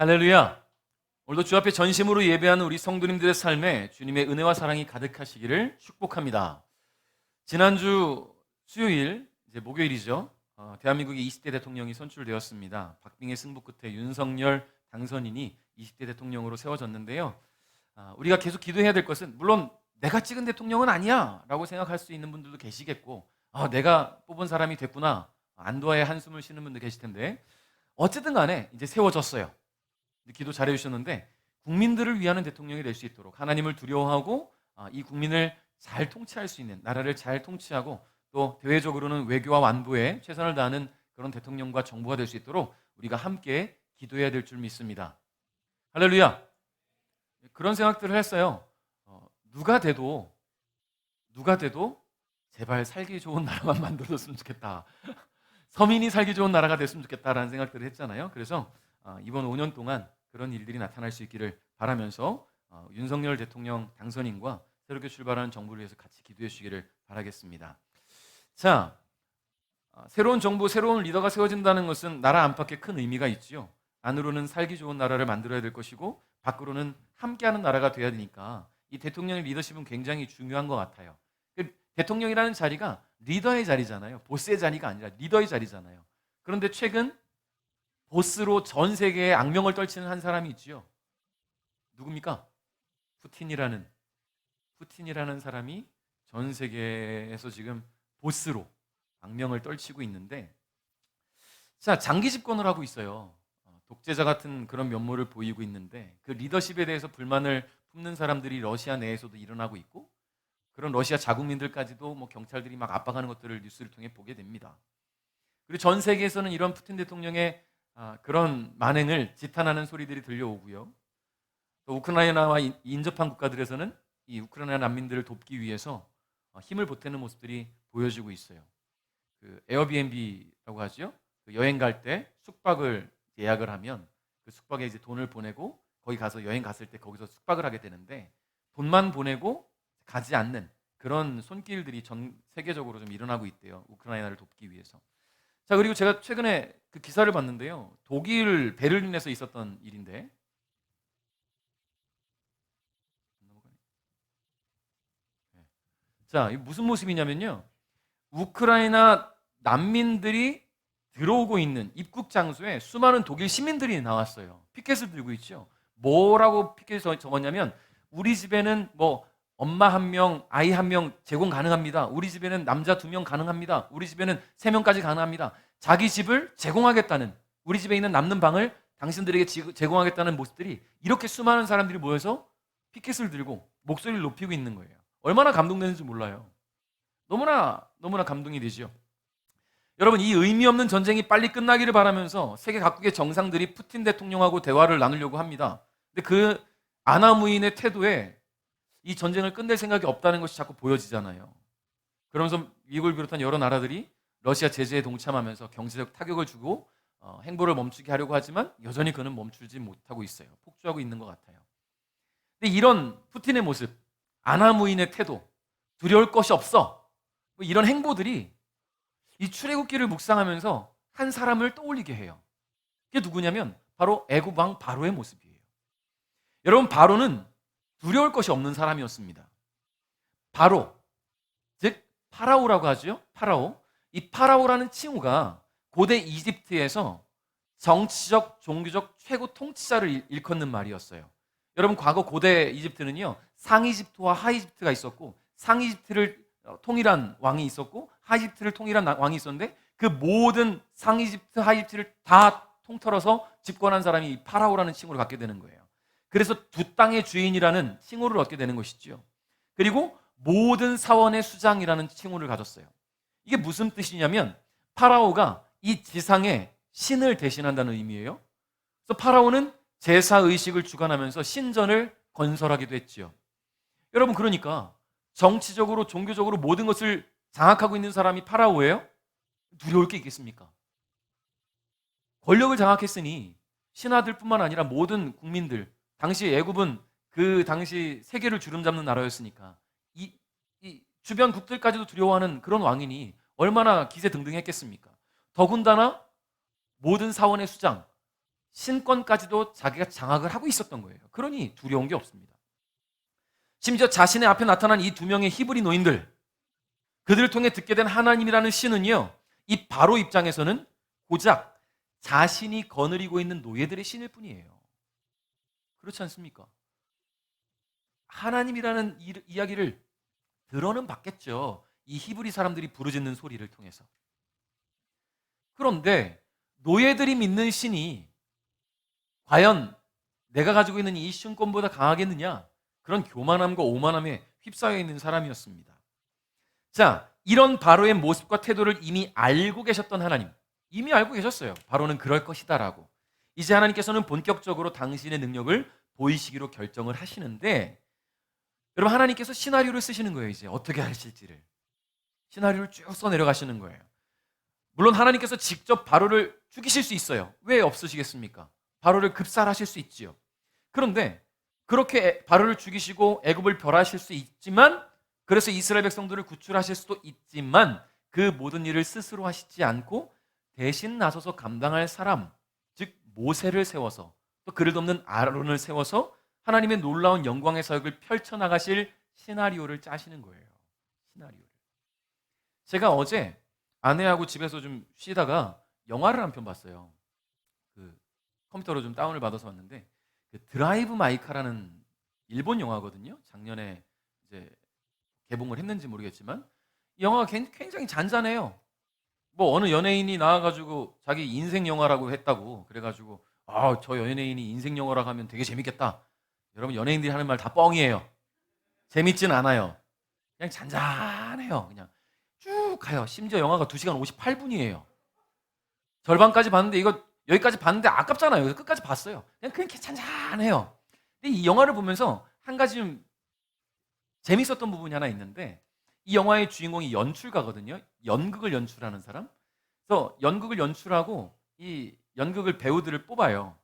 할렐루야. 오늘도 주 앞에 전심으로 예배하는 우리 성도님들의 삶에 주님의 은혜와 사랑이 가득하시기를 축복합니다. 지난주 수요일, 이제 목요일이죠. 대한민국의 20대 대통령이 선출되었습니다. 박빙의 승부 끝에 윤석열 당선인이 20대 대통령으로 세워졌는데요. 우리가 계속 기도해야 될 것은, 물론 내가 찍은 대통령은 아니야 라고 생각할 수 있는 분들도 계시겠고, 내가 뽑은 사람이 됐구나, 안도하의 한숨을 쉬는 분도 계실 텐데, 어쨌든 간에 이제 세워졌어요. 기도 잘해 주셨는데, 국민들을 위하는 대통령이 될 수 있도록 하나님을 두려워하고 이 국민을 잘 통치할 수 있는, 나라를 잘 통치하고 또 대외적으로는 외교와 완부에 최선을 다하는 그런 대통령과 정부가 될 수 있도록 우리가 함께 기도해야 될 줄 믿습니다. 할렐루야. 그런 생각들을 했어요. 누가 돼도 제발 살기 좋은 나라만 만들어줬으면 좋겠다. 서민이 살기 좋은 나라가 됐으면 좋겠다라는 생각들을 했잖아요. 그래서 이번 5년 동안 그런 일들이 나타날 수 있기를 바라면서 윤석열 대통령 당선인과 새롭게 출발하는 정부를 위해서 같이 기도해 주시기를 바라겠습니다. 자, 새로운 정부, 새로운 리더가 세워진다는 것은 나라 안팎에 큰 의미가 있지요. 안으로는 살기 좋은 나라를 만들어야 될 것이고 밖으로는 함께하는 나라가 돼야 되니까 이 대통령의 리더십은 굉장히 중요한 것 같아요. 대통령이라는 자리가 리더의 자리잖아요. 보스의 자리가 아니라 리더의 자리잖아요. 그런데 최근 보스로 전 세계에 악명을 떨치는 한 사람이 있지요. 누굽니까? 푸틴이라는 사람이 전 세계에서 지금 보스로 악명을 떨치고 있는데, 자, 장기 집권을 하고 있어요. 독재자 같은 그런 면모를 보이고 있는데, 그 리더십에 대해서 불만을 품는 사람들이 러시아 내에서도 일어나고 있고, 그런 러시아 자국민들까지도 경찰들이 막 압박하는 것들을 뉴스를 통해 보게 됩니다. 그리고 전 세계에서는 이런 푸틴 대통령의 그런 만행을 지탄하는 소리들이 들려오고요. 또 우크라이나와 인접한 국가들에서는 이 우크라이나 난민들을 돕기 위해서 힘을 보태는 모습들이 보여지고 있어요. 그 에어비앤비라고 하죠. 그 여행 갈 때 숙박을 예약을 하면 그 숙박에 이제 돈을 보내고 거기 가서 여행 갔을 때 거기서 숙박을 하게 되는데, 돈만 보내고 가지 않는 그런 손길들이 전 세계적으로 좀 일어나고 있대요. 우크라이나를 돕기 위해서. 자, 그리고 제가 최근에 그 기사를 봤는데요. 독일 베를린에서 있었던 일인데, 자, 이 무슨 모습이냐면요. 우크라이나 난민들이 들어오고 있는 입국 장소에 수많은 독일 시민들이 나왔어요. 피켓을 들고 있죠. 뭐라고 피켓을 적었냐면, 우리 집에는 엄마 1명, 아이 1명 제공 가능합니다. 우리 집에는 남자 2명 가능합니다. 우리 집에는 3명까지 가능합니다. 자기 집을 제공하겠다는, 우리 집에 있는 남는 방을 당신들에게 제공하겠다는 모습들이, 이렇게 수많은 사람들이 모여서 피켓을 들고 목소리를 높이고 있는 거예요. 얼마나 감동되는지 몰라요. 너무나 감동이 되죠. 여러분, 이 의미 없는 전쟁이 빨리 끝나기를 바라면서 세계 각국의 정상들이 푸틴 대통령하고 대화를 나누려고 합니다. 근데 그 아나무인의 태도에 이 전쟁을 끝낼 생각이 없다는 것이 자꾸 보여지잖아요. 그러면서 미국을 비롯한 여러 나라들이 러시아 제재에 동참하면서 경제적 타격을 주고 행보를 멈추게 하려고 하지만 여전히 그는 멈추지 못하고 있어요. 폭주하고 있는 것 같아요. 근데 이런 푸틴의 모습, 아나무인의 태도, 두려울 것이 없어, 이런 행보들이 이 출애굽기를 묵상하면서 한 사람을 떠올리게 해요. 그게 누구냐면 바로 애굽 왕 바로의 모습이에요. 여러분, 바로는 두려울 것이 없는 사람이었습니다. 바로, 즉 파라오라고 하죠. 파라오. 이 파라오라는 칭호가 고대 이집트에서 정치적, 종교적 최고 통치자를 일컫는 말이었어요. 여러분, 과거 고대 이집트는요, 상이집트와 하이집트가 있었고, 상이집트를 통일한 왕이 있었고 하이집트를 통일한 왕이 있었는데, 그 모든 상이집트, 하이집트를 다 통틀어서 집권한 사람이 파라오라는 칭호를 갖게 되는 거예요. 그래서 두 땅의 주인이라는 칭호를 얻게 되는 것이죠. 그리고 모든 사원의 수장이라는 칭호를 가졌어요. 이게 무슨 뜻이냐면, 파라오가 이 지상의 신을 대신한다는 의미예요. 그래서 파라오는 제사 의식을 주관하면서 신전을 건설하기도 했지요. 여러분, 그러니까 정치적으로, 종교적으로 모든 것을 장악하고 있는 사람이 파라오예요? 두려울 게 있겠습니까? 권력을 장악했으니 신하들뿐만 아니라 모든 국민들, 당시 애굽은 그 당시 세계를 주름잡는 나라였으니까 이 주변 국들까지도 두려워하는 그런 왕이니 얼마나 기세등등했겠습니까? 더군다나 모든 사원의 수장, 신권까지도 자기가 장악을 하고 있었던 거예요. 그러니 두려운 게 없습니다. 심지어 자신의 앞에 나타난 이 두 명의 히브리 노인들, 그들을 통해 듣게 된 하나님이라는 신은요, 이 바로 입장에서는 고작 자신이 거느리고 있는 노예들의 신일 뿐이에요. 그렇지 않습니까? 하나님이라는 이야기를 들어는 봤겠죠. 이 히브리 사람들이 부르짖는 소리를 통해서. 그런데 노예들이 믿는 신이 과연 내가 가지고 있는 이 신권보다 강하겠느냐? 그런 교만함과 오만함에 휩싸여 있는 사람이었습니다. 자, 이런 바로의 모습과 태도를 이미 알고 계셨던 하나님, 이미 알고 계셨어요. 바로는 그럴 것이다라고. 이제 하나님께서는 본격적으로 당신의 능력을 보이시기로 결정을 하시는데, 여러분, 하나님께서 시나리오를 쓰시는 거예요. 이제 어떻게 하실지를 시나리오를 쭉 써내려가시는 거예요. 물론 하나님께서 직접 바로를 죽이실 수 있어요. 왜 없으시겠습니까? 바로를 급살하실 수 있지요. 그런데 그렇게 바로를 죽이시고 애굽을 벌하실 수 있지만, 그래서 이스라엘 백성들을 구출하실 수도 있지만, 그 모든 일을 스스로 하시지 않고 대신 나서서 감당할 사람, 즉 모세를 세워서, 또 그를 돕는 아론을 세워서 하나님의 놀라운 영광의 사역을 펼쳐나가실 시나리오를 짜시는 거예요. 시나리오를. 제가 어제 아내하고 집에서 좀 쉬다가 영화를 한 편 봤어요. 그 컴퓨터로 좀 다운을 받아서 왔는데, 그 드라이브 마이카라는 일본 영화거든요. 작년에 이제 개봉을 했는지 모르겠지만 이 영화가 굉장히 잔잔해요. 뭐 어느 연예인이 나와가지고 자기 인생 영화라고 했다고 그래가지고 저 연예인이 인생 영화라고 하면 되게 재밌겠다. 여러분, 연예인들이 하는 말 다 뻥이에요. 재밌진 않아요. 그냥 잔잔해요. 그냥 쭉 가요. 심지어 영화가 2시간 58분이에요. 절반까지 봤는데 이거 여기까지 봤는데 아깝잖아요. 그래서 끝까지 봤어요. 그냥 그렇게 잔잔해요. 근데 이 영화를 보면서 한 가지 좀 재밌었던 부분이 하나 있는데, 이 영화의 주인공이 연출가거든요. 연극을 연출하는 사람. 그래서 연극을 연출하고 이 연극을 배우들을 뽑아요.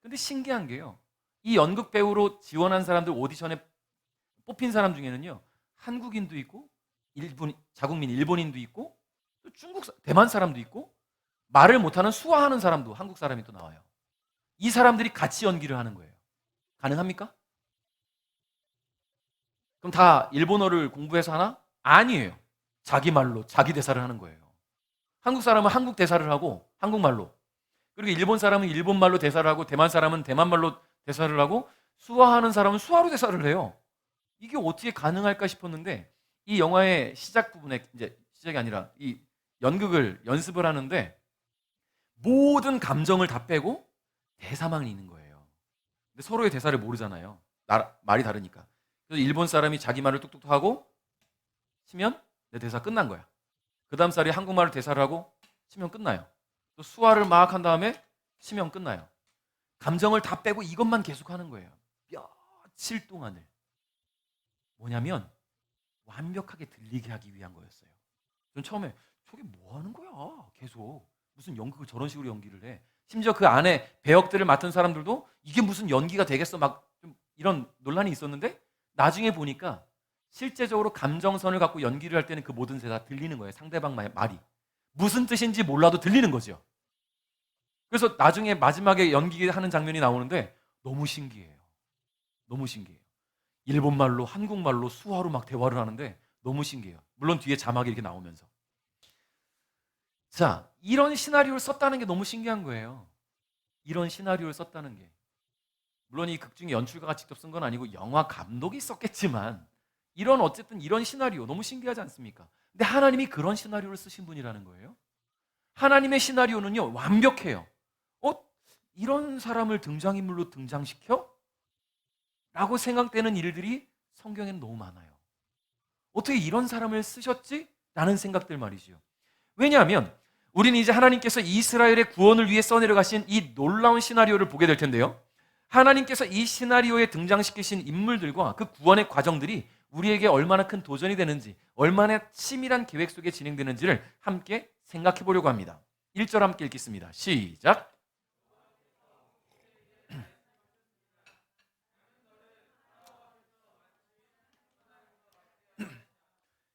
근데 신기한 게요, 이 연극 배우로 지원한 사람들 오디션에 뽑힌 사람 중에는요, 한국인도 있고 자국민 일본인도 있고 또 대만 사람도 있고 말을 못하는 수화하는 사람도 한국 사람이 또 나와요. 이 사람들이 같이 연기를 하는 거예요. 가능합니까? 그럼 다 일본어를 공부해서 하나? 아니에요. 자기 말로 자기 대사를 하는 거예요. 한국 사람은 한국 대사를 하고 한국말로, 그리고 일본 사람은 일본말로 대사를 하고, 대만 사람은 대만말로 대사를 하고, 수화하는 사람은 수화로 대사를 해요. 이게 어떻게 가능할까 싶었는데, 이 영화의 시작 부분에, 이제 시작이 아니라 이 연극을 연습을 하는데 모든 감정을 다 빼고 대사만 있는 거예요. 근데 서로의 대사를 모르잖아요. 말이 다르니까. 그래서 일본 사람이 자기 말을 뚝뚝 하고 치면 내 대사 끝난 거야. 그 다음 사람이 한국말을 대사를 하고 치면 끝나요. 또 수화를 막 한 다음에 치면 끝나요. 감정을 다 빼고 이것만 계속 하는 거예요. 며칠 동안을. 뭐냐면 완벽하게 들리게 하기 위한 거였어요. 전 처음에 저게 뭐 하는 거야? 계속 무슨 연극을 저런 식으로 연기를 해. 심지어 그 안에 배역들을 맡은 사람들도 이게 무슨 연기가 되겠어? 막 좀 이런 논란이 있었는데, 나중에 보니까 실제적으로 감정선을 갖고 연기를 할 때는 그 모든 게 다 들리는 거예요. 상대방 말이 무슨 뜻인지 몰라도 들리는 거죠. 그래서 나중에 마지막에 연기하는 장면이 나오는데 너무 신기해요. 너무 신기해요. 일본말로 한국말로 수화로 막 대화를 하는데 너무 신기해요. 물론 뒤에 자막이 이렇게 나오면서. 자, 이런 시나리오를 썼다는 게 너무 신기한 거예요. 이런 시나리오를 썼다는 게. 물론 이 극 중에 연출가가 직접 쓴 건 아니고 영화 감독이 썼겠지만, 어쨌든 이런 시나리오 너무 신기하지 않습니까? 근데 하나님이 그런 시나리오를 쓰신 분이라는 거예요. 하나님의 시나리오는요, 완벽해요. 이런 사람을 등장인물로 등장시켜? 라고 생각되는 일들이 성경에는 너무 많아요. 어떻게 이런 사람을 쓰셨지? 라는 생각들 말이죠. 왜냐하면 우리는 이제 하나님께서 이스라엘의 구원을 위해 써내려 가신 이 놀라운 시나리오를 보게 될 텐데요, 하나님께서 이 시나리오에 등장시키신 인물들과 그 구원의 과정들이 우리에게 얼마나 큰 도전이 되는지, 얼마나 치밀한 계획 속에 진행되는지를 함께 생각해 보려고 합니다. 1절 함께 읽겠습니다. 시작.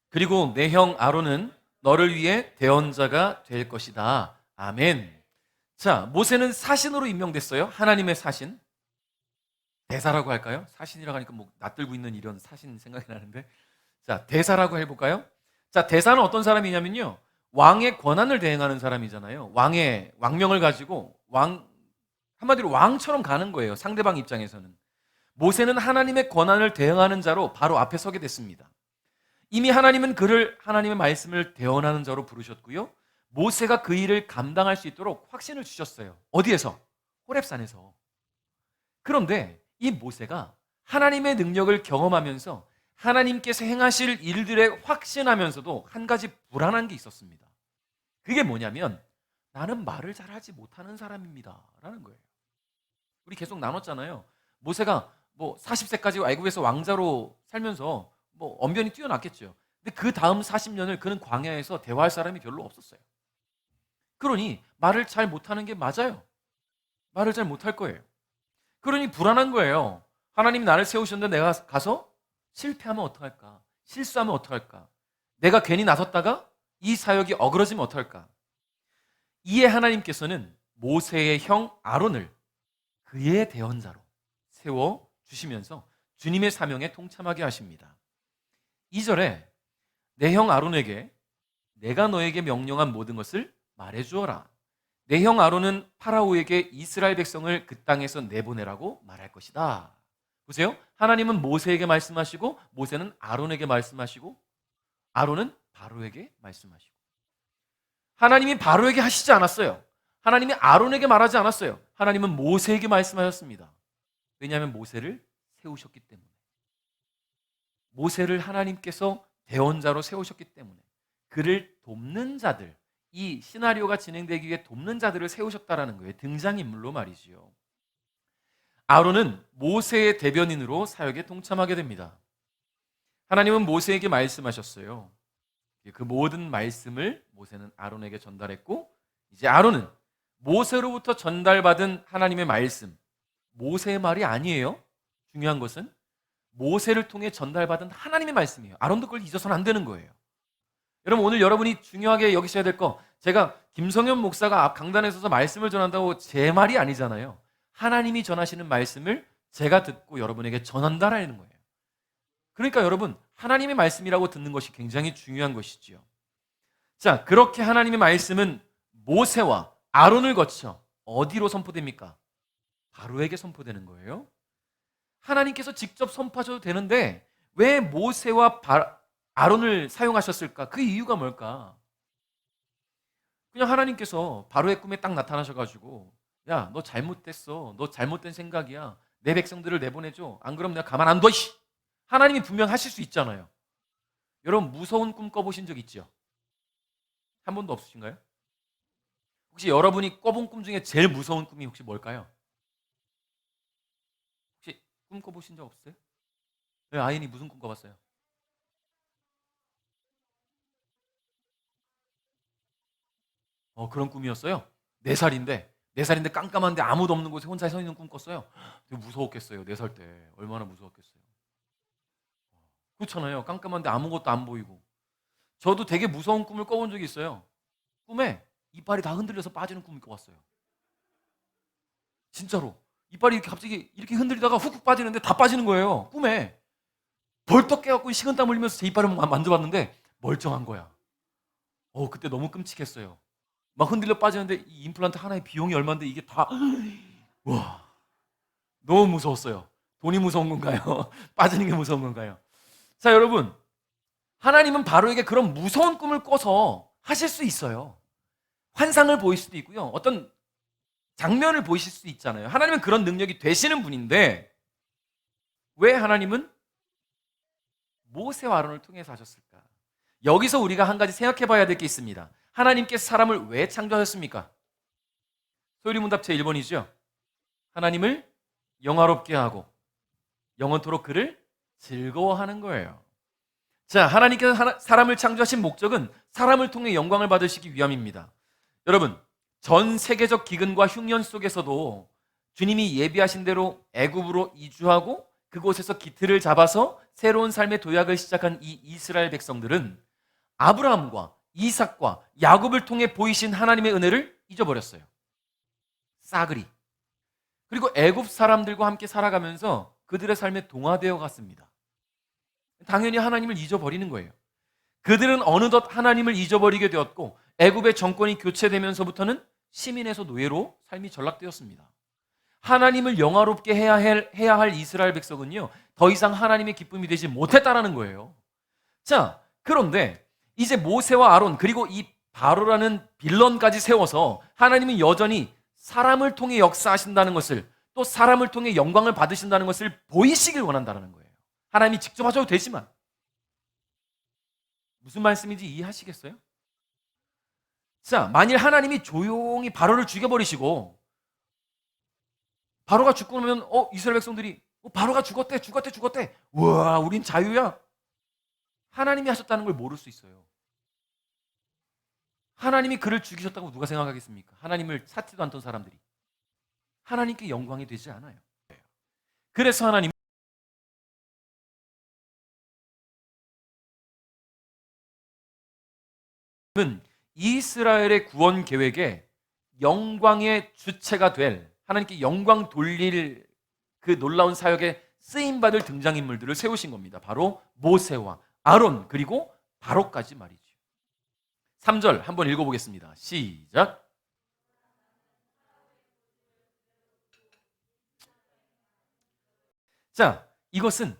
그리고 내 형 아론은 너를 위해 대언자가 될 것이다. 아멘. 자, 모세는 사신으로 임명됐어요. 하나님의 사신. 대사라고 할까요? 사신이라고 하니까 뭐 낯들고 있는 이런 사신 생각이 나는데, 자, 대사라고 해볼까요? 자, 대사는 어떤 사람이냐면요, 왕의 권한을 대행하는 사람이잖아요. 왕의 왕명을 가지고 한마디로 왕처럼 가는 거예요. 상대방 입장에서는. 모세는 하나님의 권한을 대행하는 자로 바로 앞에 서게 됐습니다. 이미 하나님은 그를 하나님의 말씀을 대언하는 자로 부르셨고요, 모세가 그 일을 감당할 수 있도록 확신을 주셨어요. 어디에서? 호렙산에서. 그런데 이 모세가 하나님의 능력을 경험하면서 하나님께서 행하실 일들에 확신하면서도 한 가지 불안한 게 있었습니다. 그게 뭐냐면, 나는 말을 잘하지 못하는 사람입니다 라는 거예요. 우리 계속 나눴잖아요. 모세가 뭐 40세까지 애굽에서 왕자로 살면서 뭐 언변이 뛰어났겠죠. 근데 그 다음 40년을 그는 광야에서 대화할 사람이 별로 없었어요. 그러니 말을 잘 못하는 게 맞아요. 말을 잘 못할 거예요. 그러니 불안한 거예요. 하나님이 나를 세우셨는데 내가 가서 실패하면 어떡할까? 실수하면 어떡할까? 내가 괜히 나섰다가 이 사역이 어그러지면 어떡할까? 이에 하나님께서는 모세의 형 아론을 그의 대언자로 세워주시면서 주님의 사명에 동참하게 하십니다. 2절에 내 형 아론에게 내가 너에게 명령한 모든 것을 말해주어라. 내 형 아론은 파라오에게 이스라엘 백성을 그 땅에서 내보내라고 말할 것이다. 보세요. 하나님은 모세에게 말씀하시고, 모세는 아론에게 말씀하시고, 아론은 바로에게 말씀하시고. 하나님이 바로에게 하시지 않았어요. 하나님이 아론에게 말하지 않았어요. 하나님은 모세에게 말씀하셨습니다. 왜냐하면 모세를 세우셨기 때문에. 모세를 하나님께서 대언자로 세우셨기 때문에. 그를 돕는 자들, 이 시나리오가 진행되기 위해 돕는 자들을 세우셨다라는 거예요. 등장인물로 말이지요. 아론은 모세의 대변인으로 사역에 동참하게 됩니다. 하나님은 모세에게 말씀하셨어요. 그 모든 말씀을 모세는 아론에게 전달했고, 이제 아론은 모세로부터 전달받은 하나님의 말씀, 모세의 말이 아니에요. 중요한 것은 모세를 통해 전달받은 하나님의 말씀이에요. 아론도 그걸 잊어서는 안 되는 거예요. 여러분, 오늘 여러분이 중요하게 여기셔야 될 거, 제가 김성현 목사가 앞 강단에 서서 말씀을 전한다고 제 말이 아니잖아요. 하나님이 전하시는 말씀을 제가 듣고 여러분에게 전한다라는 거예요. 그러니까 여러분, 하나님의 말씀이라고 듣는 것이 굉장히 중요한 것이지요. 자, 그렇게 하나님의 말씀은 모세와 아론을 거쳐 어디로 선포됩니까? 바로에게 선포되는 거예요. 하나님께서 직접 선포하셔도 되는데 왜 모세와 아론을 사용하셨을까? 그 이유가 뭘까? 그냥 하나님께서 바로의 꿈에 딱 나타나셔가지고, 야, 너 잘못됐어. 너 잘못된 생각이야. 내 백성들을 내보내줘. 안 그러면 내가 가만 안 둬. 하나님이 분명 하실 수 있잖아요. 여러분, 무서운 꿈 꿔보신 적 있죠? 한 번도 없으신가요? 혹시 여러분이 꿔본 꿈 중에 제일 무서운 꿈이 혹시 뭘까요? 혹시 꿈 꿔보신 적 없어요? 네, 아인이 무슨 꿈 꿔봤어요? 그런 꿈이었어요? 4살인데 깜깜한데 아무도 없는 곳에 혼자 서 있는 꿈 꿨어요. 되게 무서웠겠어요. 4살 때. 얼마나 무서웠겠어요. 그렇잖아요. 깜깜한데 아무것도 안 보이고. 저도 되게 무서운 꿈을 꿔본 적이 있어요. 꿈에 이빨이 다 흔들려서 빠지는 꿈을 꿔봤어요. 진짜로. 이빨이 이렇게 갑자기 이렇게 흔들리다가 훅훅 빠지는데 다 빠지는 거예요. 꿈에. 벌떡 깨갖고 식은땀 흘리면서 제 이빨을 만져봤는데 멀쩡한 거야. 그때 너무 끔찍했어요. 막 흔들려 빠지는데 이 임플란트 하나의 비용이 얼마인데 이게 다, 와, 너무 무서웠어요. 돈이 무서운 건가요? 빠지는 게 무서운 건가요? 자, 여러분, 하나님은 바로에게 그런 무서운 꿈을 꿔서 하실 수 있어요. 환상을 보일 수도 있고요. 어떤 장면을 보이실 수도 있잖아요. 하나님은 그런 능력이 되시는 분인데 왜 하나님은 모세와 아론을 통해서 하셨을까? 여기서 우리가 한 가지 생각해 봐야 될 게 있습니다. 하나님께서 사람을 왜 창조하셨습니까? 소유리문답 제1번이죠. 하나님을 영화롭게 하고 영원토록 그를 즐거워하는 거예요. 자, 하나님께서 사람을 창조하신 목적은 사람을 통해 영광을 받으시기 위함입니다. 여러분, 전 세계적 기근과 흉년 속에서도 주님이 예비하신 대로 애굽으로 이주하고 그곳에서 기틀을 잡아서 새로운 삶의 도약을 시작한 이 이스라엘 백성들은 아브라함과 이삭과 야곱을 통해 보이신 하나님의 은혜를 잊어버렸어요. 싸그리. 그리고 애굽 사람들과 함께 살아가면서 그들의 삶에 동화되어 갔습니다. 당연히 하나님을 잊어버리는 거예요. 그들은 어느덧 하나님을 잊어버리게 되었고 애굽의 정권이 교체되면서부터는 시민에서 노예로 삶이 전락되었습니다. 하나님을 영화롭게 해야 할 이스라엘 백성은요, 더 이상 하나님의 기쁨이 되지 못했다라는 거예요. 자, 그런데 이제 모세와 아론 그리고 이 바로라는 빌런까지 세워서 하나님은 여전히 사람을 통해 역사하신다는 것을, 또 사람을 통해 영광을 받으신다는 것을 보이시길 원한다는 거예요. 하나님이 직접 하셔도 되지만. 무슨 말씀인지 이해하시겠어요? 자, 만일 하나님이 조용히 바로를 죽여버리시고 바로가 죽고 나면 이스라엘 백성들이 바로가 죽었대. 우와, 우린 자유야. 하나님이 하셨다는 걸 모를 수 있어요. 하나님이 그를 죽이셨다고 누가 생각하겠습니까? 하나님을 찾지도 않던 사람들이. 하나님께 영광이 되지 않아요. 그래서 하나님은 이스라엘의 구원 계획에 영광의 주체가 될, 하나님께 영광 돌릴 그 놀라운 사역에 쓰임받을 등장인물들을 세우신 겁니다. 바로 모세와 아론 그리고 바로까지 말이죠. 3절 한번 읽어보겠습니다. 시작. 자, 이것은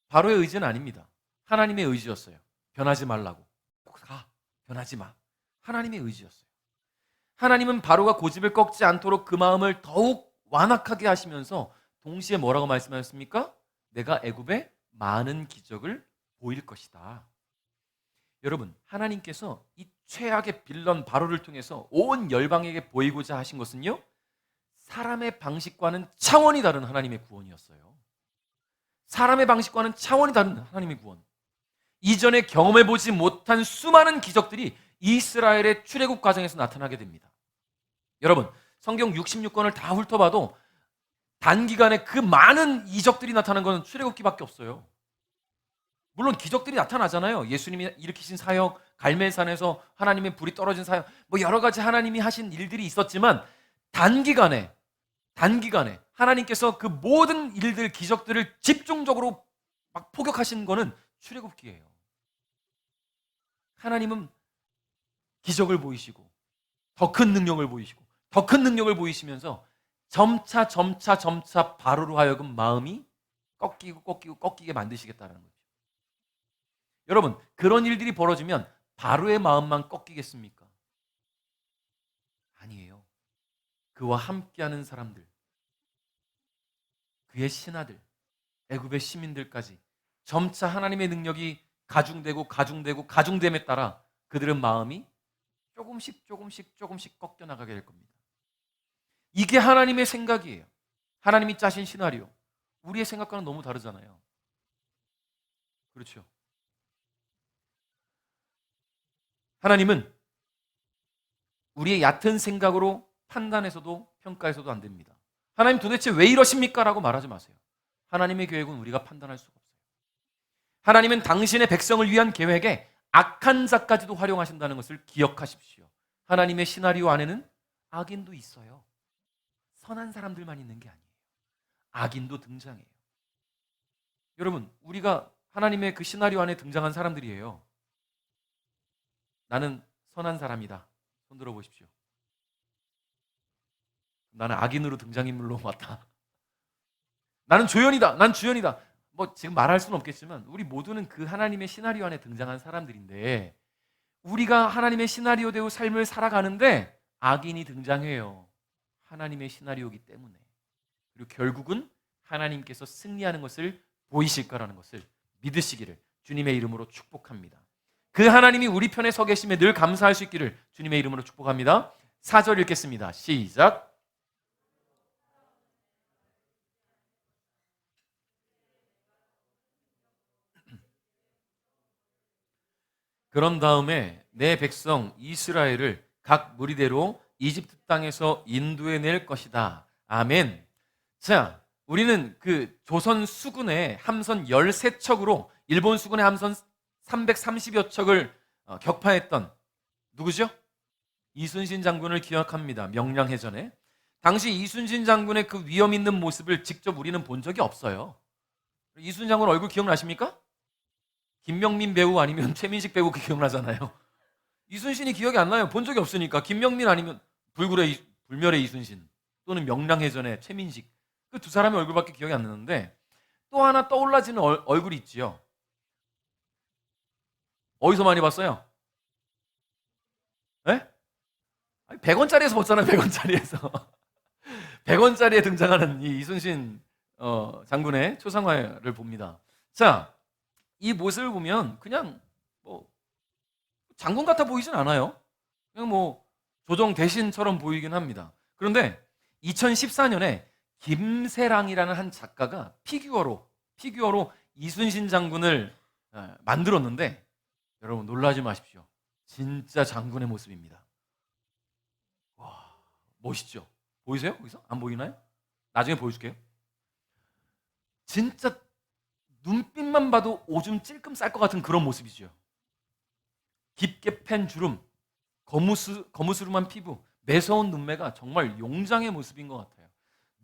바로의 의지는 아닙니다. 하나님의 의지였어요. 변하지 말라고. 변하지 마. 하나님의 의지였어요. 하나님은 바로가 고집을 꺾지 않도록 그 마음을 더욱 완악하게 하시면서 동시에 뭐라고 말씀하셨습니까? 내가 애굽에 많은 기적을 보일 것이다. 여러분, 하나님께서 이 최악의 빌런 바로를 통해서 온 열방에게 보이고자 하신 것은요, 사람의 방식과는 차원이 다른 하나님의 구원이었어요. 사람의 방식과는 차원이 다른 하나님의 구원. 이전에 경험해보지 못한 수많은 기적들이 이스라엘의 출애굽 과정에서 나타나게 됩니다. 여러분, 성경 66권을 다 훑어봐도 단기간에 그 많은 이적들이 나타나는 것은 출애굽기밖에 없어요. 물론 기적들이 나타나잖아요. 예수님이 일으키신 사역, 갈멜산에서 하나님의 불이 떨어진 사역, 여러 가지 하나님이 하신 일들이 있었지만 단기간에 하나님께서 그 모든 일들, 기적들을 집중적으로 막 포격하신 거는 출애굽기예요. 하나님은 기적을 보이시고 더 큰 능력을 보이시고 더 큰 능력을 보이시면서 점차 바로로 하여금 마음이 꺾이게 만드시겠다는 거죠. 여러분, 그런 일들이 벌어지면 바로의 마음만 꺾이겠습니까? 아니에요. 그와 함께하는 사람들, 그의 신하들, 애굽의 시민들까지 점차 하나님의 능력이 가중됨에 따라 그들의 마음이 조금씩 꺾여 나가게 될 겁니다. 이게 하나님의 생각이에요. 하나님이 짜신 시나리오. 우리의 생각과는 너무 다르잖아요. 그렇죠? 하나님은 우리의 얕은 생각으로 판단해서도 평가해서도 안 됩니다. 하나님 도대체 왜 이러십니까? 라고 말하지 마세요. 하나님의 계획은 우리가 판단할 수가 없어요. 하나님은 당신의 백성을 위한 계획에 악한 자까지도 활용하신다는 것을 기억하십시오. 하나님의 시나리오 안에는 악인도 있어요. 선한 사람들만 있는 게 아니에요. 악인도 등장해요. 여러분, 우리가 하나님의 그 시나리오 안에 등장한 사람들이에요. 나는 선한 사람이다. 손 들어 보십시오. 나는 악인으로 등장인물로 왔다. 나는 조연이다. 난 주연이다. 지금 말할 수는 없겠지만 우리 모두는 그 하나님의 시나리오 안에 등장한 사람들인데, 우리가 하나님의 시나리오대로 삶을 살아가는데 악인이 등장해요. 하나님의 시나리오이기 때문에. 그리고 결국은 하나님께서 승리하는 것을 보이실 거라는 것을 믿으시기를 주님의 이름으로 축복합니다. 그 하나님이 우리 편에 서 계심에 늘 감사할 수 있기를 주님의 이름으로 축복합니다. 4절 읽겠습니다. 시작. 그런 다음에 내 백성 이스라엘을 각 무리대로 이집트 땅에서 인도해 낼 것이다. 아멘. 자, 우리는 그 조선 수군의 함선 13척으로 일본 수군의 함선 330여 척을 격파했던 누구죠? 이순신 장군을 기억합니다. 명량해전에. 당시 이순신 장군의 그 위험 있는 모습을 직접 우리는 본 적이 없어요. 이순신 장군 얼굴 기억나십니까? 김명민 배우 아니면 최민식 배우 그 기억나잖아요. 이순신이 기억이 안 나요. 본 적이 없으니까. 김명민 아니면 불멸의 이순신 또는 명랑해전의 최민식, 그 두 사람의 얼굴밖에 기억이 안 나는데, 또 하나 떠올라지는 얼굴이 있지요. 어디서 많이 봤어요? 네? 100원짜리에서 봤잖아요. 100원짜리에서. 100원짜리에 등장하는 이 이순신 장군의 초상화를 봅니다. 자, 이 모습을 보면 그냥 뭐 장군 같아 보이진 않아요. 그냥 뭐 조정 대신처럼 보이긴 합니다. 그런데 2014년에 김세랑이라는 한 작가가 피규어로 이순신 장군을 만들었는데, 여러분 놀라지 마십시오. 진짜 장군의 모습입니다. 와, 멋있죠? 보이세요? 거기서? 안 보이나요? 나중에 보여줄게요. 진짜 눈빛만 봐도 오줌 찔끔 쌀 것 같은 그런 모습이죠. 깊게 팬 주름, 거무스름한 피부, 매서운 눈매가 정말 용장의 모습인 것 같아요.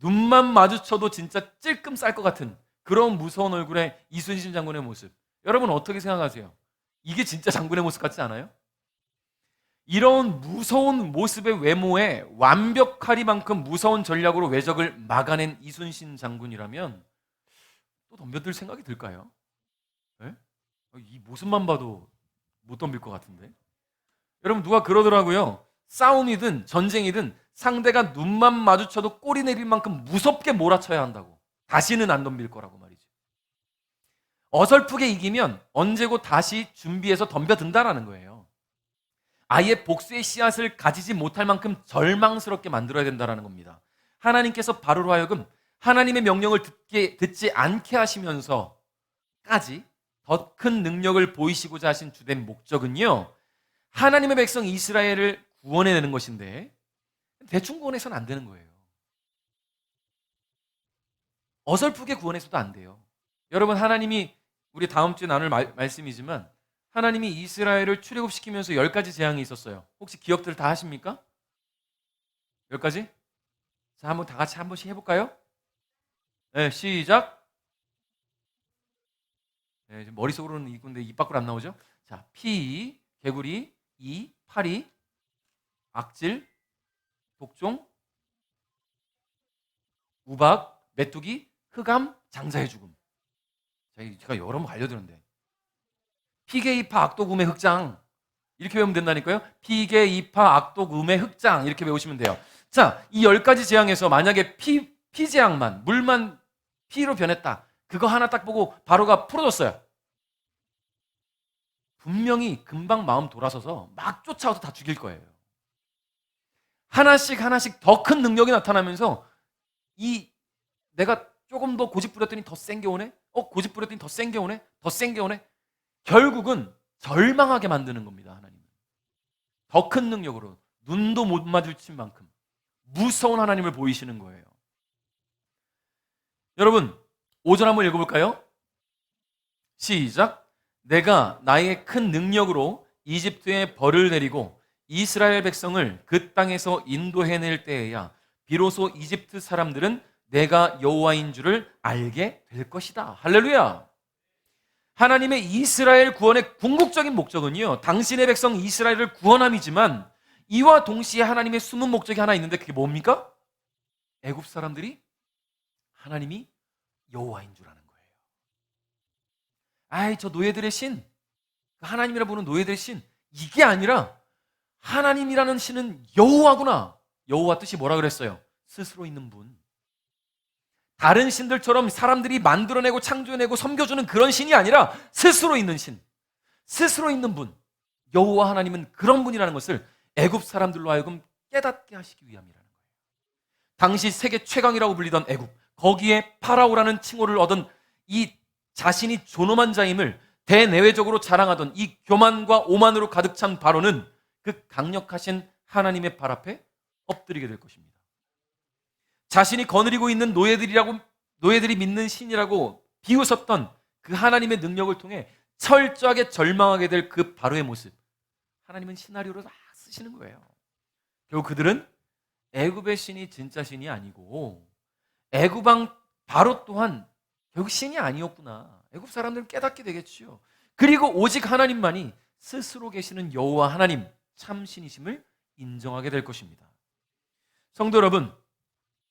눈만 마주쳐도 진짜 찔끔 쌀 것 같은 그런 무서운 얼굴의 이순신 장군의 모습. 여러분 어떻게 생각하세요? 이게 진짜 장군의 모습 같지 않아요? 이런 무서운 모습의 외모에 완벽하리만큼 무서운 전략으로 외적을 막아낸 이순신 장군이라면 또 덤벼들 생각이 들까요? 네? 이 모습만 봐도 못 덤빌 것 같은데. 여러분 누가 그러더라고요. 싸움이든 전쟁이든 상대가 눈만 마주쳐도 꼬리 내릴 만큼 무섭게 몰아쳐야 한다고. 다시는 안 덤빌 거라고 말이죠. 어설프게 이기면 언제고 다시 준비해서 덤벼든다라는 거예요. 아예 복수의 씨앗을 가지지 못할 만큼 절망스럽게 만들어야 된다는 겁니다. 하나님께서 바로로 하여금 하나님의 명령을 듣지 않게 하시면서까지 더 큰 능력을 보이시고자 하신 주된 목적은요, 하나님의 백성 이스라엘을 구원해내는 것인데 대충 구원해서는 안 되는 거예요. 어설프게 구원해서도 안 돼요. 여러분, 하나님이, 우리 다음 주에 나눌 말씀이지만, 하나님이 이스라엘을 출애굽시키면서 10가지 재앙이 있었어요. 혹시 기억들 다 하십니까? 10가지? 자, 한번 다 같이 한 번씩 해볼까요? 네, 시작. 네, 지금 머릿속으로는 있는데 입 밖으로 안 나오죠? 자, 피, 개구리, 이, 파리, 악질, 독종, 우박, 메뚜기, 흑암, 장자의 죽음. 제가 여러 번 알려드렸는데, 피게이파 악독음의 흑장, 이렇게 외우면 된다니까요. 피게이파 악독음의 흑장, 이렇게 외우시면 돼요. 자, 이 10가지 재앙에서 만약에 피재앙만, 물만 피로 변했다, 그거 하나 딱 보고 바로가 풀어졌어요. 분명히 금방 마음 돌아서서 막 쫓아와서 다 죽일 거예요. 하나씩 더 큰 능력이 나타나면서, 내가 조금 더 고집 부렸더니 더 센 게 오네? 고집 부렸더니 더 센 게 오네? 더 센 게 오네? 결국은 절망하게 만드는 겁니다. 하나님은 더 큰 능력으로 눈도 못 마주칠 만큼 무서운 하나님을 보이시는 거예요. 여러분 5절 한번 읽어볼까요? 시작. 내가 나의 큰 능력으로 이집트에 벌을 내리고 이스라엘 백성을 그 땅에서 인도해낼 때에야 비로소 이집트 사람들은 내가 여호와인 줄을 알게 될 것이다. 할렐루야. 하나님의 이스라엘 구원의 궁극적인 목적은요, 당신의 백성 이스라엘을 구원함이지만, 이와 동시에 하나님의 숨은 목적이 하나 있는데, 그게 뭡니까? 애굽 사람들이 하나님이 여호와인 줄 아는 거예요. 저 노예들의 신, 하나님이라 부르는 노예들의 신, 이게 아니라 하나님이라는 신은 여호와구나. 여호와 뜻이 뭐라 그랬어요? 스스로 있는 분. 다른 신들처럼 사람들이 만들어내고 창조해내고 섬겨주는 그런 신이 아니라 스스로 있는 신, 스스로 있는 분, 여호와 하나님은 그런 분이라는 것을 애굽 사람들로 하여금 깨닫게 하시기 위함이라는 거예요. 당시 세계 최강이라고 불리던 애굽, 거기에 파라오라는 칭호를 얻은 이 자신이 존엄한 자임을 대내외적으로 자랑하던 이 교만과 오만으로 가득 찬 바로는 그 강력하신 하나님의 발 앞에 엎드리게 될 것입니다. 자신이 거느리고 있는 노예들이 믿는 신이라고 비웃었던 그 하나님의 능력을 통해 철저하게 절망하게 될 그 바로의 모습, 하나님은 시나리오로 다 쓰시는 거예요. 결국 그들은 애굽의 신이 진짜 신이 아니고 애굽 왕 바로 또한 결국 신이 아니었구나. 애굽 사람들은 깨닫게 되겠지요. 그리고 오직 하나님만이 스스로 계시는 여호와 하나님 참 신이심을 인정하게 될 것입니다. 성도 여러분,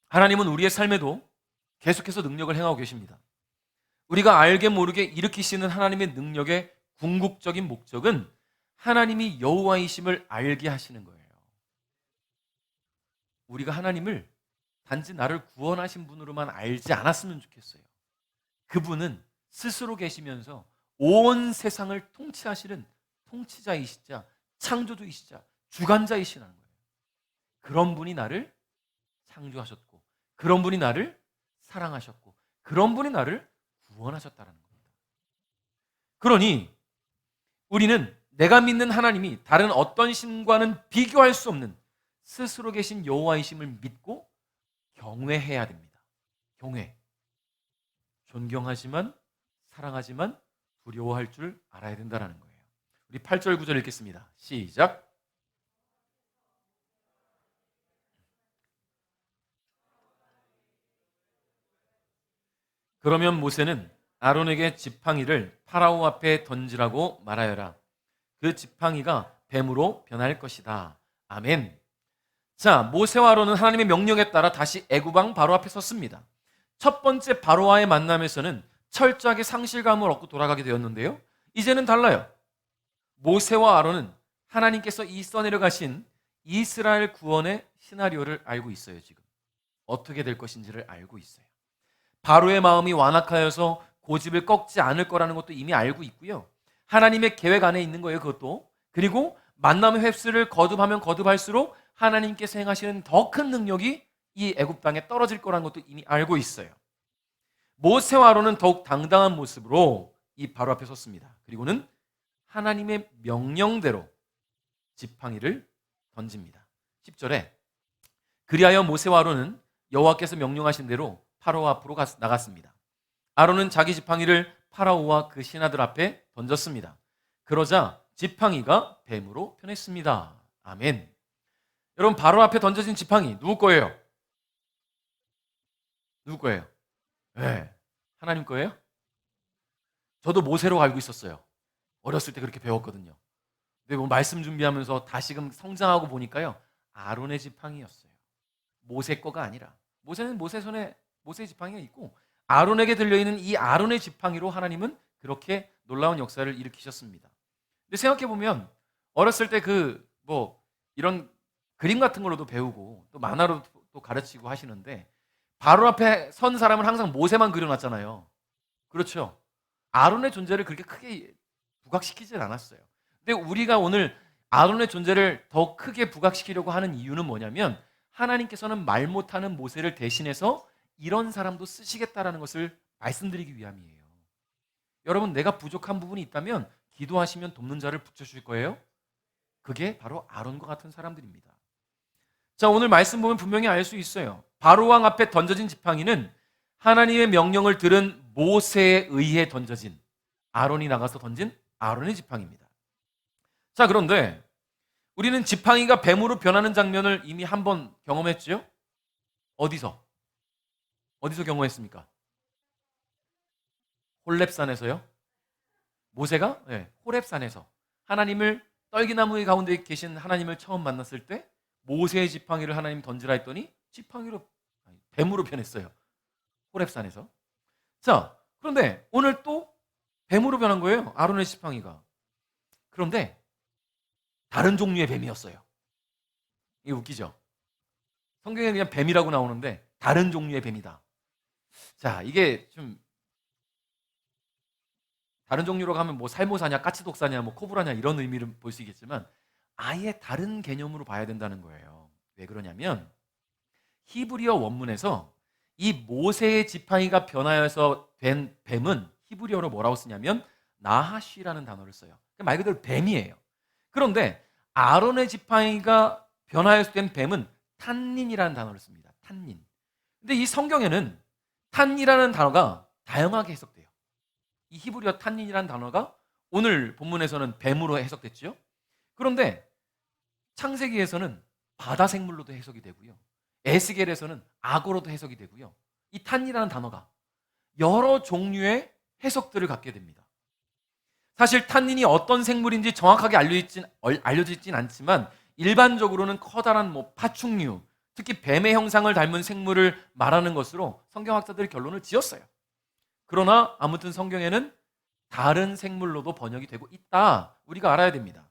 하나님은 우리의 삶에도 계속해서 능력을 행하고 계십니다. 우리가 알게 모르게 일으키시는 하나님의 능력의 궁극적인 목적은 하나님이 여호와이심을 알게 하시는 거예요. 우리가 하나님을 단지 나를 구원하신 분으로만 알지 않았으면 좋겠어요. 그분은 스스로 계시면서 온 세상을 통치하시는 통치자이시자 창조주이시자 주관자이시라는 거예요. 그런 분이 나를 창조하셨고, 그런 분이 나를 사랑하셨고, 그런 분이 나를 구원하셨다는 겁니다. 그러니 우리는 내가 믿는 하나님이 다른 어떤 신과는 비교할 수 없는 스스로 계신 여호와이심을 믿고 경외해야 됩니다. 경외. 존경하지만 사랑하지만 두려워할 줄 알아야 된다는 거예요. 우리 8절 9절 읽겠습니다. 시작. 그러면 모세는 아론에게 지팡이를 파라오 앞에 던지라고 말하여라. 그 지팡이가 뱀으로 변할 것이다. 아멘. 자, 모세와 아론은 하나님의 명령에 따라 다시 애굽 왕 바로 앞에 섰습니다. 첫 번째 바로와의 만남에서는 철저하게 상실감을 얻고 돌아가게 되었는데요. 이제는 달라요. 모세와 아론은 하나님께서 이 써내려 가신 이스라엘 구원의 시나리오를 알고 있어요. 지금 어떻게 될 것인지를 알고 있어요. 바로의 마음이 완악하여서 고집을 꺾지 않을 거라는 것도 이미 알고 있고요. 하나님의 계획 안에 있는 거예요. 그것도. 그리고 만남의 횟수를 거듭하면 거듭할수록 하나님께서 행하시는 더 큰 능력이 이 애굽 땅에 떨어질 거라는 것도 이미 알고 있어요. 모세와 아론은 더욱 당당한 모습으로 이 바로 앞에 섰습니다. 그리고는 하나님의 명령대로 지팡이를 던집니다. 10절에 그리하여 모세와 아론은 여호와께서 명령하신 대로 파라오 앞으로 나갔습니다. 아론은 자기 지팡이를 파라오와 그 신하들 앞에 던졌습니다. 그러자 지팡이가 뱀으로 변했습니다. 아멘. 여러분, 바로 앞에 던져진 지팡이 누구 거예요? 누구 거예요? 네, 하나님 거예요? 저도 모세로 알고 있었어요. 어렸을 때 그렇게 배웠거든요. 근데 뭐 말씀 준비하면서 다시금 성장하고 보니까요, 아론의 지팡이였어요. 모세 거가 아니라. 모세는 모세 손에 모세의 지팡이가 있고, 아론에게 들려있는 이 아론의 지팡이로 하나님은 그렇게 놀라운 역사를 일으키셨습니다. 근데 생각해보면 어렸을 때 이런 그림 같은 걸로도 배우고 또 만화로도 또 가르치고 하시는데, 바로 앞에 선 사람은 항상 모세만 그려놨잖아요. 그렇죠? 아론의 존재를 그렇게 크게 부각시키진 않았어요. 근데 우리가 오늘 아론의 존재를 더 크게 부각시키려고 하는 이유는 뭐냐면, 하나님께서는 말 못하는 모세를 대신해서 이런 사람도 쓰시겠다라는 것을 말씀드리기 위함이에요. 여러분, 내가 부족한 부분이 있다면 기도하시면 돕는 자를 붙여주실 거예요. 그게 바로 아론과 같은 사람들입니다. 자, 오늘 말씀 보면 분명히 알 수 있어요. 바로 왕 앞에 던져진 지팡이는 하나님의 명령을 들은 모세에 의해 던져진, 아론이 나가서 던진 아론의 지팡이입니다. 자, 그런데 우리는 지팡이가 뱀으로 변하는 장면을 이미 한번 경험했죠? 어디서 경험했습니까? 홀렙산에서요? 모세가 홀렙산에서 하나님을, 떨기나무의 가운데 계신 하나님을 처음 만났을 때 모세의 지팡이를 하나님 던지라 했더니 뱀으로 변했어요. 홀렙산에서. 자, 그런데 오늘 또 뱀으로 변한 거예요. 아론의 지팡이가. 그런데 다른 종류의 뱀이었어요. 이게 웃기죠? 성경에 그냥 뱀이라고 나오는데 다른 종류의 뱀이다. 자, 이게 좀 다른 종류로 하면 뭐 살모사냐, 까치독사냐, 뭐 코브라냐 이런 의미를 볼 수 있겠지만 아예 다른 개념으로 봐야 된다는 거예요. 왜 그러냐면 히브리어 원문에서 이 모세의 지팡이가 변하여서 된 뱀은 히브리어로 뭐라고 쓰냐면 나하시라는 단어를 써요. 말 그대로 뱀이에요. 그런데 아론의 지팡이가 변하여서 된 뱀은 탄닌이라는 단어를 씁니다. 탄닌. 근데 이 성경에는 탄이라는 단어가 다양하게 해석돼요. 이 히브리어 탄닌이라는 단어가 오늘 본문에서는 뱀으로 해석됐죠. 그런데 창세기에서는 바다 생물로도 해석이 되고요. 에스겔에서는 악어로도 해석이 되고요. 이 탄이라는 단어가 여러 종류의 해석들을 갖게 됩니다. 사실 탄닌이 어떤 생물인지 정확하게 알려져 있진 않지만 일반적으로는 커다란 파충류, 특히 뱀의 형상을 닮은 생물을 말하는 것으로 성경학자들이 결론을 지었어요. 그러나 아무튼 성경에는 다른 생물로도 번역이 되고 있다. 우리가 알아야 됩니다.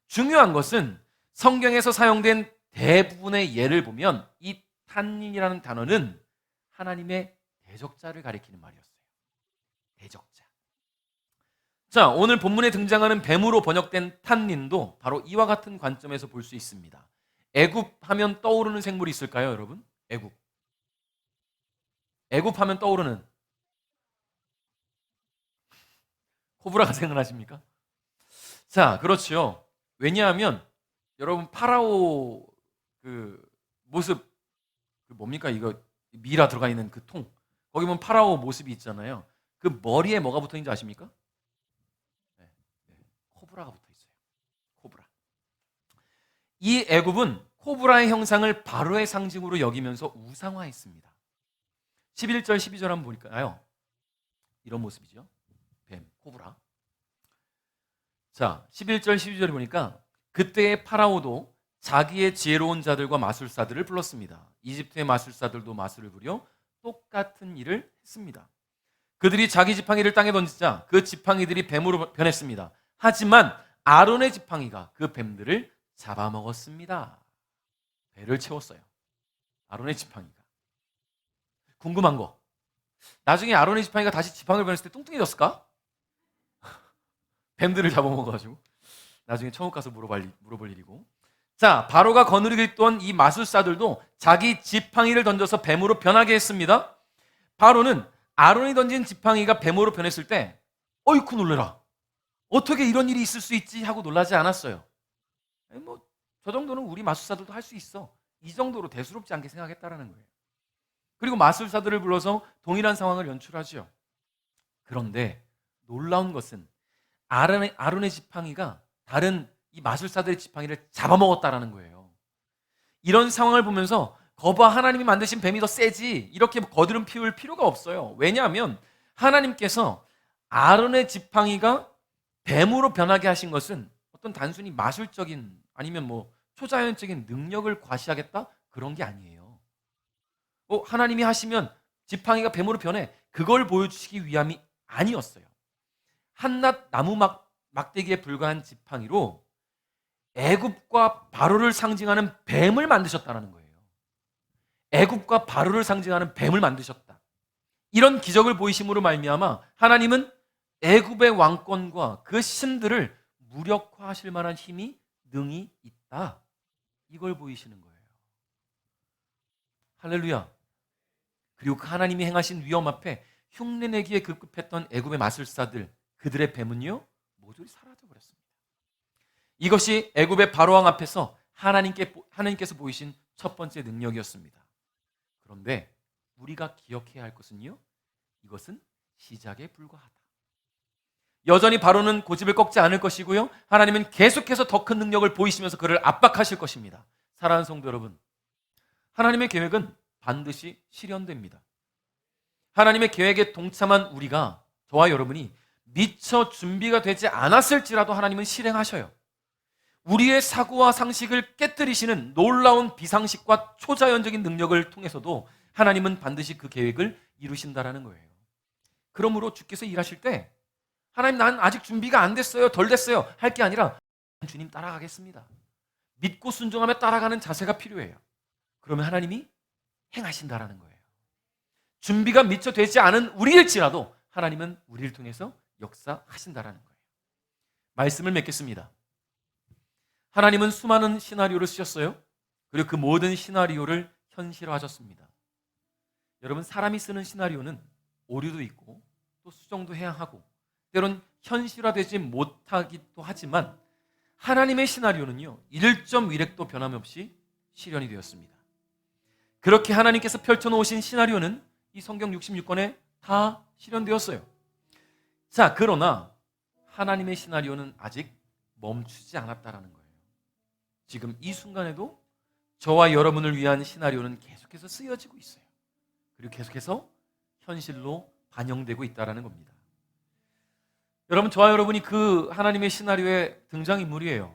중요한 것은 성경에서 사용된 대부분의 예를 보면 이 탄닌이라는 단어는 하나님의 대적자를 가리키는 말이었어요. 대적자. 자, 오늘 본문에 등장하는 뱀으로 번역된 탄닌도 바로 이와 같은 관점에서 볼 수 있습니다. 애굽 하면 떠오르는 생물이 있을까요, 여러분? 애굽. 애굽 하면 떠오르는 코브라가 생각나십니까? 자, 그렇죠. 왜냐하면 여러분 파라오 그 모습 뭡니까 이거 미라 들어가 있는 그 통 거기 보면 파라오 모습이 있잖아요. 그 머리에 뭐가 붙어 있는지 아십니까? 네, 네. 코브라가 붙어 있어요. 코브라. 이 애굽은 코브라의 형상을 바로의 상징으로 여기면서 우상화했습니다. 11절 12절 한번 보니까요. 이런 모습이죠. 뱀, 코브라. 자, 11절 12절에 보니까 그때의 파라오도 자기의 지혜로운 자들과 마술사들을 불렀습니다. 이집트의 마술사들도 마술을 부려 똑같은 일을 했습니다. 그들이 자기 지팡이를 땅에 던지자 그 지팡이들이 뱀으로 변했습니다. 하지만 아론의 지팡이가 그 뱀들을 잡아먹었습니다. 배를 채웠어요. 아론의 지팡이가. 궁금한 거. 나중에 아론의 지팡이가 다시 지팡이를 변했을 때 뚱뚱해졌을까? 뱀들을 잡아먹어가지고. 나중에 천국 가서 물어볼 일이고. 자, 바로가 거느리고 있던 이 마술사들도 자기 지팡이를 던져서 뱀으로 변하게 했습니다. 바로는 아론이 던진 지팡이가 뱀으로 변했을 때 어이쿠 놀래라. 어떻게 이런 일이 있을 수 있지 하고 놀라지 않았어요. 저 정도는 우리 마술사들도 할 수 있어. 이 정도로 대수롭지 않게 생각했다라는 거예요. 그리고 마술사들을 불러서 동일한 상황을 연출하죠. 그런데 놀라운 것은 아론의 지팡이가 다른 이 마술사들의 지팡이를 잡아먹었다라는 거예요. 이런 상황을 보면서 거봐 하나님이 만드신 뱀이 더 세지 이렇게 거드름 피울 필요가 없어요. 왜냐하면 하나님께서 아론의 지팡이가 뱀으로 변하게 하신 것은 어떤 단순히 마술적인 아니면 초자연적인 능력을 과시하겠다 그런 게 아니에요. 하나님이 하시면 지팡이가 뱀으로 변해 그걸 보여주시기 위함이 아니었어요. 한낱 나무 막대기에 불과한 지팡이로 애굽과 바로를 상징하는 뱀을 만드셨다는 거예요. 애굽과 바로를 상징하는 뱀을 만드셨다. 이런 기적을 보이심으로 말미암아 하나님은 애굽의 왕권과 그 신들을 무력화하실 만한 힘이 능히 있다. 이걸 보이시는 거예요. 할렐루야. 그리고 그 하나님이 행하신 위험 앞에 흉내내기에 급급했던 애굽의 마술사들, 그들의 뱀은요 모조리 사라져버렸습니다. 이것이 애굽의 바로왕 앞에서 하나님께서 보이신 첫 번째 능력이었습니다. 그런데 우리가 기억해야 할 것은요, 이것은 시작에 불과하다. 여전히 바로는 고집을 꺾지 않을 것이고요, 하나님은 계속해서 더 큰 능력을 보이시면서 그를 압박하실 것입니다. 사랑하는 성도 여러분, 하나님의 계획은 반드시 실현됩니다. 하나님의 계획에 동참한 우리가, 저와 여러분이 미처 준비가 되지 않았을지라도 하나님은 실행하셔요. 우리의 사고와 상식을 깨뜨리시는 놀라운 비상식과 초자연적인 능력을 통해서도 하나님은 반드시 그 계획을 이루신다라는 거예요. 그러므로 주께서 일하실 때 하나님 난 아직 준비가 안 됐어요, 덜 됐어요 할 게 아니라 주님 따라가겠습니다. 믿고 순종하며 따라가는 자세가 필요해요. 그러면 하나님이 행하신다라는 거예요. 준비가 미처 되지 않은 우리일지라도 하나님은 우리를 통해서 역사하신다라는 거예요. 말씀을 맺겠습니다. 하나님은 수많은 시나리오를 쓰셨어요. 그리고 그 모든 시나리오를 현실화하셨습니다. 여러분, 사람이 쓰는 시나리오는 오류도 있고 또 수정도 해야 하고 때론 현실화되지 못하기도 하지만 하나님의 시나리오는요, 일점 위력도 변함없이 실현이 되었습니다. 그렇게 하나님께서 펼쳐놓으신 시나리오는 이 성경 66권에 다 실현되었어요. 자, 그러나 하나님의 시나리오는 아직 멈추지 않았다라는 거예요. 지금 이 순간에도 저와 여러분을 위한 시나리오는 계속해서 쓰여지고 있어요. 그리고 계속해서 현실로 반영되고 있다는 겁니다. 여러분, 저와 여러분이 그 하나님의 시나리오의 등장인물이에요.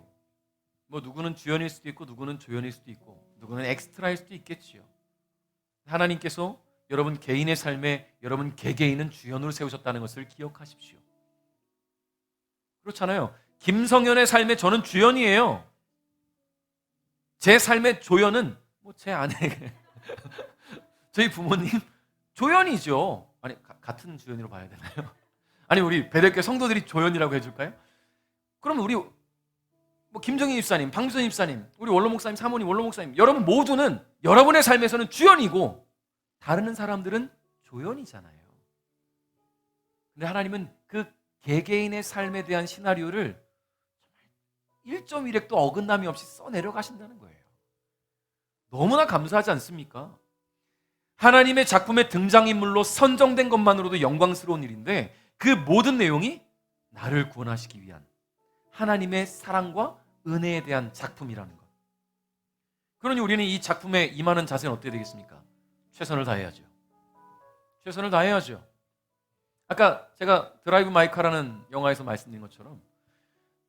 뭐 누구는 주연일 수도 있고 누구는 조연일 수도 있고 누구는 엑스트라일 수도 있겠지요. 하나님께서 여러분 개인의 삶에 여러분 개개인은 주연으로 세우셨다는 것을 기억하십시오. 그렇잖아요. 김성현의 삶에 저는 주연이에요. 제 삶의 조연은 뭐 제 아내, 저희 부모님 조연이죠. 아니 같은 주연으로 봐야 되나요? 아니 우리 베델교회 성도들이 조연이라고 해줄까요? 그럼 우리 뭐 김정희 집사님, 방주선 집사님, 우리 원로 목사님, 사모님, 원로 목사님, 여러분 모두는 여러분의 삶에서는 주연이고 다른 사람들은 조연이잖아요. 근데 하나님은 그 개개인의 삶에 대한 시나리오를 1.1획도 어긋남이 없이 써내려가신다는 거예요. 너무나 감사하지 않습니까? 하나님의 작품의 등장인물로 선정된 것만으로도 영광스러운 일인데 그 모든 내용이 나를 구원하시기 위한 하나님의 사랑과 은혜에 대한 작품이라는 것. 그러니 우리는 이 작품에 임하는 자세는 어떻게 되겠습니까? 최선을 다해야죠. 최선을 다해야죠. 아까 제가 드라이브 마이 카라는 영화에서 말씀드린 것처럼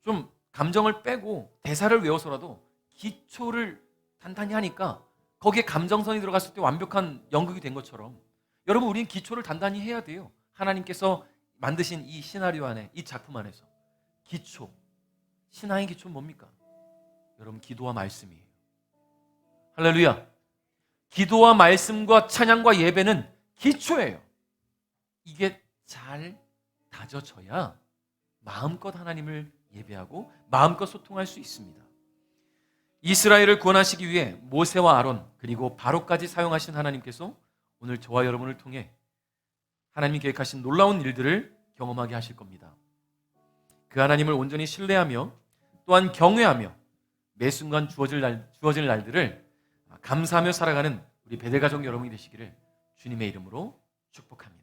좀 감정을 빼고 대사를 외워서라도 기초를 단단히 하니까 거기에 감정선이 들어갔을 때 완벽한 연극이 된 것처럼 여러분 우리는 기초를 단단히 해야 돼요. 하나님께서 만드신 이 시나리오 안에, 이 작품 안에서 기초, 신앙의 기초는 뭡니까? 여러분 기도와 말씀이에요. 할렐루야. 기도와 말씀과 찬양과 예배는 기초예요. 이게 잘 다져져야 마음껏 하나님을 예배하고 마음껏 소통할 수 있습니다. 이스라엘을 구원하시기 위해 모세와 아론 그리고 바로까지 사용하신 하나님께서 오늘 저와 여러분을 통해 하나님이 계획하신 놀라운 일들을 경험하게 하실 겁니다. 그 하나님을 온전히 신뢰하며 또한 경외하며 매 순간 주어질 날들을 감사하며 살아가는 우리 베델 가족 여러분이 되시기를 주님의 이름으로 축복합니다.